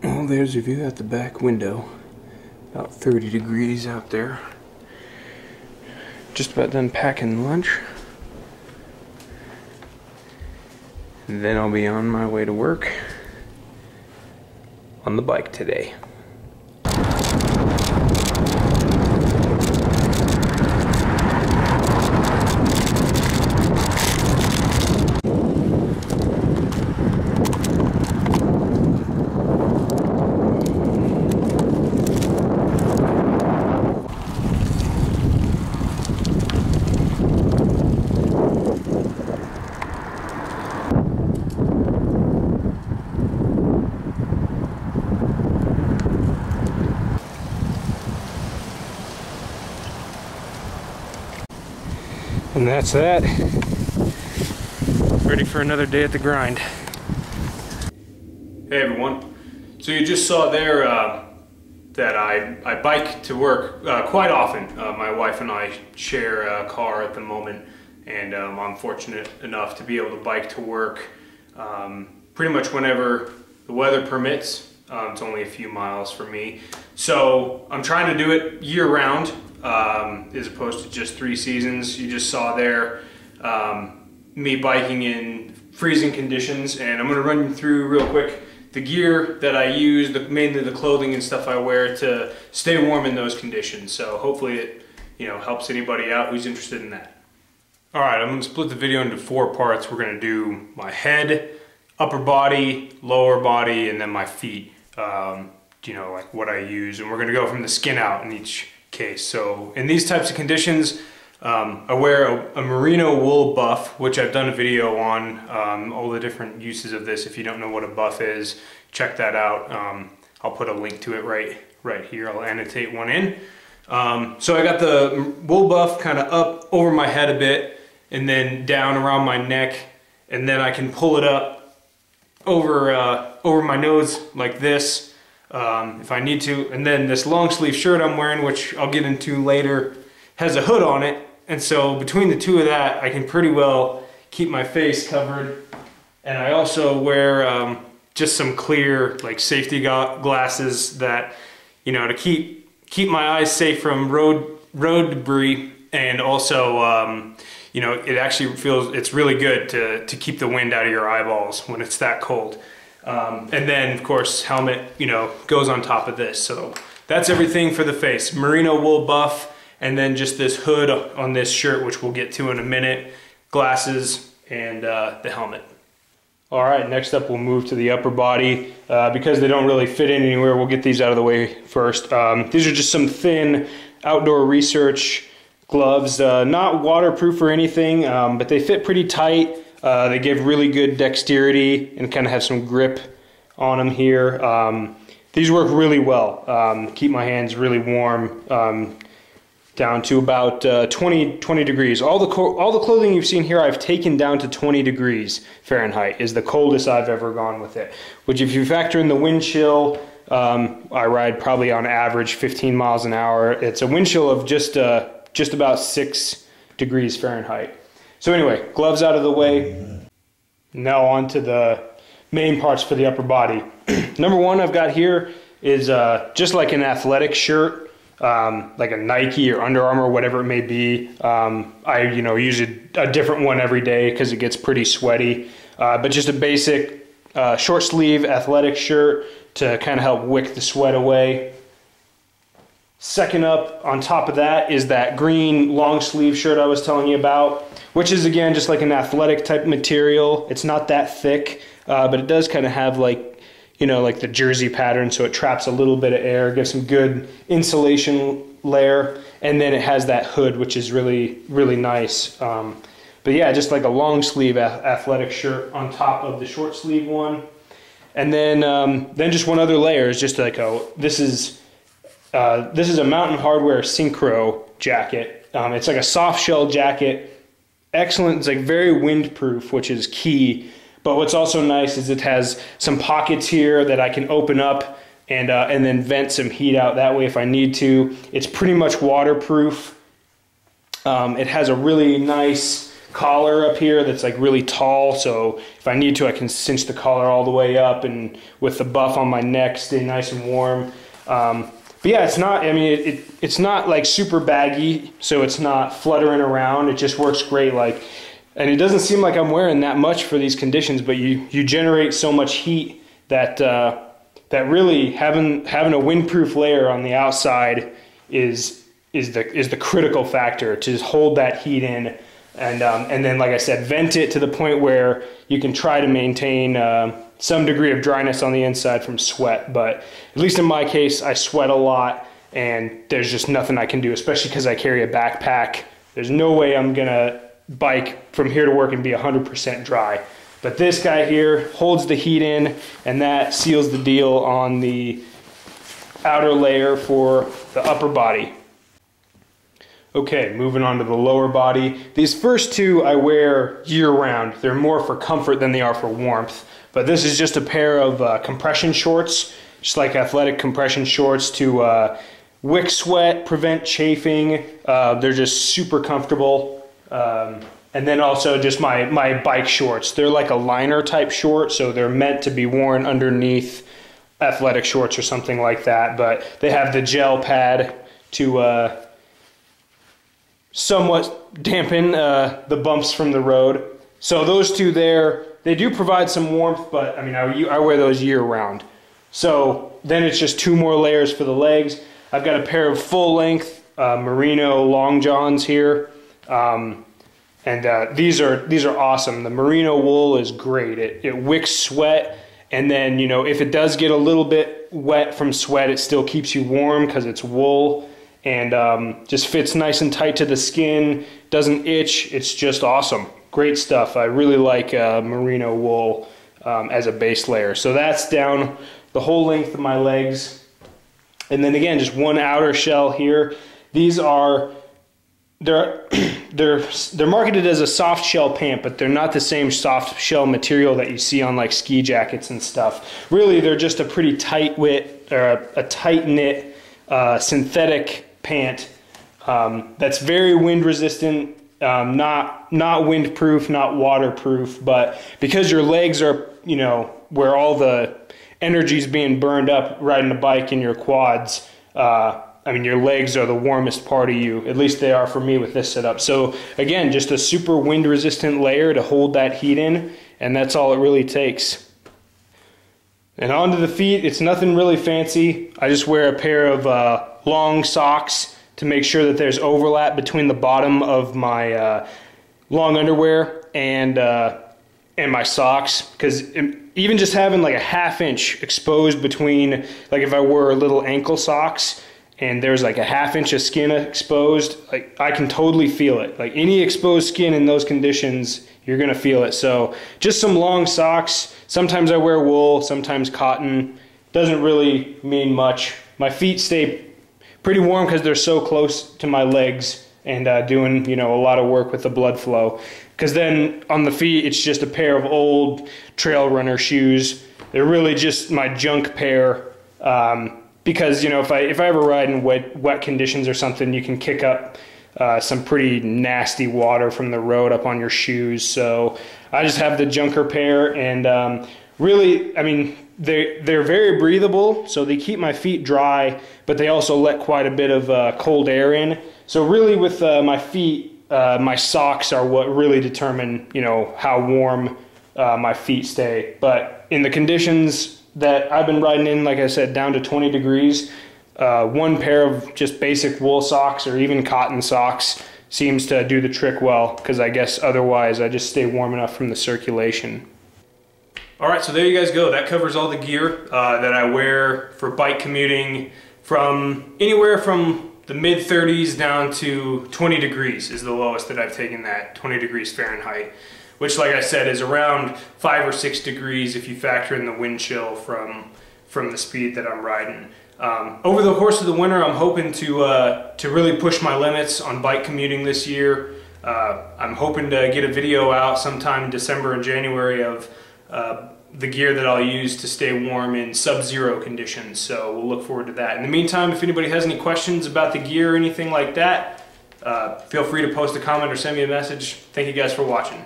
Well, there's a view out the back window. About 30 degrees out there. Just about done packing lunch. And then I'll be on my way to work on the bike today. And that's that. Ready for another day at the grind. Hey everyone. So you just saw there that I bike to work quite often. My wife and I share a car at the moment, and I'm fortunate enough to be able to bike to work pretty much whenever the weather permits. It's only a few miles for me. So I'm trying to do it year round. As opposed to just 3 seasons. You just saw there me biking in freezing conditions, and I'm going to run you through real quick the gear that I use, mainly the clothing and stuff I wear to stay warm in those conditions. So hopefully it helps anybody out who's interested in that. Alright, I'm going to split the video into 4 parts. We're going to do my head, upper body, lower body, and then my feet. Like what I use, and we're going to go from the skin out in each case. So in these types of conditions, I wear a merino wool buff, which I've done a video on, all the different uses of this. If you don't know what a buff is, check that out. I'll put a link to it right here. I'll annotate one in. So I got the wool buff kind of up over my head a bit, and then down around my neck, and then I can pull it up over my nose like this. If I need to. And then this long sleeve shirt I'm wearing, which I'll get into later, has a hood on it, and so between the two of that I can pretty well keep my face covered. And I also wear just some clear like safety glasses that to keep my eyes safe from road debris, and also it actually it's really good to keep the wind out of your eyeballs when it's that cold. And then, of course, helmet, goes on top of this. So that's everything for the face. Merino wool buff, and then just this hood on this shirt, which we'll get to in a minute, glasses, and the helmet. All right, next up we'll move to the upper body. Because they don't really fit in anywhere, we'll get these out of the way first. These are just some thin outdoor research gloves, not waterproof or anything, but they fit pretty tight. They give really good dexterity and kind of have some grip on them here. These work really well. Keep my hands really warm down to about 20 degrees. All the clothing you've seen here I've taken down to 20 degrees Fahrenheit is the coldest I've ever gone with it. Which if you factor in the wind chill, I ride probably on average 15 miles an hour. It's a wind chill of just about 6 degrees Fahrenheit. So anyway, gloves out of the way. Now on to the main parts for the upper body. Number one I've got here is just like an athletic shirt, like a Nike or Under Armour, whatever it may be. I use a different one every day because it gets pretty sweaty. But just a basic short sleeve athletic shirt to kind of help wick the sweat away. Second up on top of that is that green long sleeve shirt I was telling you about, which is again just like an athletic type material. It's not that thick, but it does kind of have like the jersey pattern, so it traps a little bit of air, gives some good insulation layer, and then it has that hood, which is really, really nice. But yeah, just like a long sleeve athletic shirt on top of the short sleeve one. And then just one other layer is just like this is a Mountain Hardwear Synchro jacket. It's like a soft shell jacket. Excellent. It's like very windproof, which is key. But what's also nice is it has some pockets here that I can open up and then vent some heat out that way if I need to. It's pretty much waterproof. It has a really nice collar up here that's like really tall, so if I need to I can cinch the collar all the way up, and with the buff on my neck stay nice and warm. But yeah, it's not, I mean, it's not like super baggy, so it's not fluttering around. It just works great. Like, and it doesn't seem like I'm wearing that much for these conditions, but you generate so much heat that that really having a windproof layer on the outside is the critical factor to just hold that heat in, and then, like I said, vent it to the point where you can try to maintain some degree of dryness on the inside from sweat. But at least in my case, I sweat a lot, and there's just nothing I can do, especially because I carry a backpack. There's no way I'm gonna bike from here to work and be 100% dry. But this guy here holds the heat in, and that seals the deal on the outer layer for the upper body. Okay, moving on to the lower body. These first two I wear year-round. They're more for comfort than they are for warmth. But this is just a pair of compression shorts, just like athletic compression shorts to wick sweat, prevent chafing. They're just super comfortable. And then also just my bike shorts. They're like a liner type short, so they're meant to be worn underneath athletic shorts or something like that. But they have the gel pad to somewhat dampen the bumps from the road. So those two there, they do provide some warmth, but I mean, I wear those year round. So then it's just two more layers for the legs. I've got a pair of full length merino long johns here. And these are awesome. The merino wool is great. It wicks sweat, and then, you know, if it does get a little bit wet from sweat, it still keeps you warm because it's wool, and just fits nice and tight to the skin, doesn't itch. It's just awesome. Great stuff. I really like merino wool as a base layer. So that's down the whole length of my legs. And then again, just one outer shell here. These are, they're marketed as a soft shell pant, but they're not the same soft shell material that you see on like ski jackets and stuff. Really, they're just a pretty tight knit synthetic pant that's very wind resistant, not windproof, not waterproof, but because your legs are, you know, where all the energy's being burned up riding a bike in your quads, I mean, your legs are the warmest part of you. At least they are for me with this setup. So again, just a super wind resistant layer to hold that heat in, and that's all it really takes. And onto the feet, it's nothing really fancy. I just wear a pair of long socks to make sure that there's overlap between the bottom of my long underwear and my socks, because even just having like a ½ inch exposed between, like if I wore little ankle socks and there's like a ½ inch of skin exposed, like I can totally feel it. Like any exposed skin in those conditions, you're gonna feel it. So just some long socks. Sometimes I wear wool, sometimes cotton. Doesn't really mean much. My feet stay pretty warm because they're so close to my legs and doing, you know, a lot of work with the blood flow. Because then on the feet, it's just a pair of old trail runner shoes. They're really just my junk pair. Because, you know, if I ever ride in wet conditions or something, you can kick up some pretty nasty water from the road up on your shoes. So I just have the junker pair, and really, I mean, they're very breathable, so they keep my feet dry, but they also let quite a bit of cold air in. So really with my feet, my socks are what really determine, you know, how warm my feet stay. But in the conditions that I've been riding in, like I said, down to 20 degrees, one pair of just basic wool socks or even cotton socks seems to do the trick well, because I guess otherwise I just stay warm enough from the circulation. Alright, so there you guys go. That covers all the gear that I wear for bike commuting, from anywhere from the mid-30s down to 20 degrees is the lowest that I've taken that, 20 degrees Fahrenheit. Which, like I said, is around 5 or 6 degrees if you factor in the wind chill from the speed that I'm riding. Over the course of the winter, I'm hoping to really push my limits on bike commuting this year. I'm hoping to get a video out sometime in December and January of the gear that I'll use to stay warm in sub-zero conditions, so we'll look forward to that. In the meantime, if anybody has any questions about the gear or anything like that, Feel free to post a comment or send me a message. Thank you guys for watching.